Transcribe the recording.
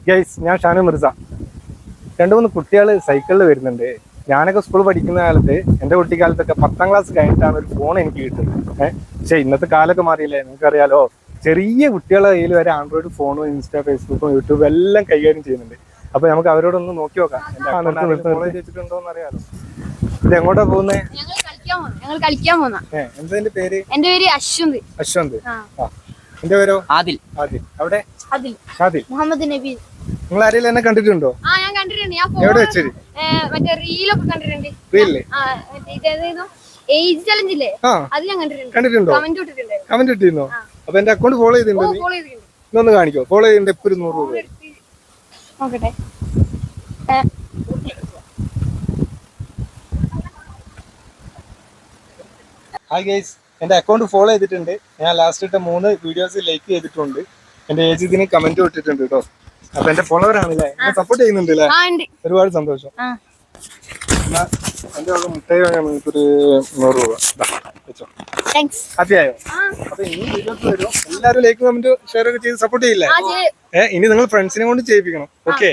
Guys, ഞാൻ ഷാനു മിർസ. 2-3 കുട്ടികൾ സൈക്കിളിൽ വരുന്നുണ്ട്. ഞാനൊക്കെ സ്കൂൾ പഠിക്കുന്ന കാലത്ത്, എൻ്റെ കുട്ടിക്കാലത്തൊക്കെ 10ാം ക്ലാസ് കഴിഞ്ഞിട്ടാണ് ഒരു ഫോൺ എനിക്ക് കിട്ടുന്നത്. പക്ഷേ ഇന്നത്തെ കാലമൊക്കെ മാറിയില്ലേ, നിങ്ങൾക്കറിയാലോ. ചെറിയ കുട്ടികളുടെ കയ്യിൽ വരെ ആൻഡ്രോയിഡ് ഫോണും ഇൻസ്റ്റാ, ഫേസ്ബുക്കും യൂട്യൂബും എല്ലാം കൈകാര്യം ചെയ്യുന്നുണ്ട്. അപ്പൊ നമുക്ക് അവരോടൊന്ന് നോക്കി നോക്കാം. വെച്ചിട്ടുണ്ടോന്ന് അറിയാലോ. ഇത് എങ്ങോട്ടാ പോകുന്നേ? ഞങ്ങൾ കളിക്കാൻ പോന്ന. എന്താ എന്റെ പേര്? എന്റെ പേര് അശ്വന്ത്. അശ്വന്ത്. എന്റെ പേരോ? ആദിൽ. ആദിൽ. അവിടെ ആദിൽ മുഹമ്മദ് നബി. നിങ്ങൾ ആരെങ്കിലും എന്നെ കണ്ടിട്ടുണ്ടോ? ഞാൻ കണ്ടിട്ടുണ്ട്. ഞാൻ എവിടെ വെച്ചത്? മറ്റേ റീലൊക്കെ കണ്ടിട്ടുണ്ട്. റീലില്ലേ? ഏജ് ചലഞ്ച് ഇല്ലേ, അത് ഞാൻ കണ്ടിട്ടുണ്ടോ? കമന്റ് ഇട്ടിരുന്നോ? അപ്പൊ എന്റെ അക്കൗണ്ട് ഫോളോ ചെയ്തിട്ടുണ്ടോ? ഇതൊന്ന് കാണിക്കോ. ഫോളോ ചെയ്തിട്ട് ഇപ്പൊ 100 രൂപ നോക്കട്ടെ. ഹായ് ഗൈസ്, എന്റെ അക്കൗണ്ട് ഫോളോ ചെയ്തിട്ടുണ്ട്. ഞാൻ ലാസ്റ്റ് ഇട്ട 3 വീഡിയോസ് ലൈക്ക് ചെയ്തിട്ടുണ്ട്. എന്റെ ഏജ് ഇതിന് കമന്റ് ഇട്ടിട്ടുണ്ട് കേട്ടോ. അപ്പൊ എന്റെ ഫോളോവർ ആണല്ലേ, സപ്പോർട്ട് ചെയ്യുന്നുണ്ട് അല്ലേ? ഒരുപാട് സന്തോഷം. എന്റെ മുട്ടയോ ഒരു 100 രൂപ വെച്ചോ. ഹാപ്പി ആയോ? അപ്പൊ ഇനി വീഡിയോസ് വരും. എല്ലാവരും ലൈക്ക് കമന്റ് ഷെയർ ഒക്കെ ചെയ്ത് സപ്പോർട്ട് ചെയ്യില്ലേ? ഇനി നിങ്ങൾ ഫ്രണ്ട്സിനെ കൊണ്ട് ചെയ്യിപ്പിക്കണം. ഓക്കെ.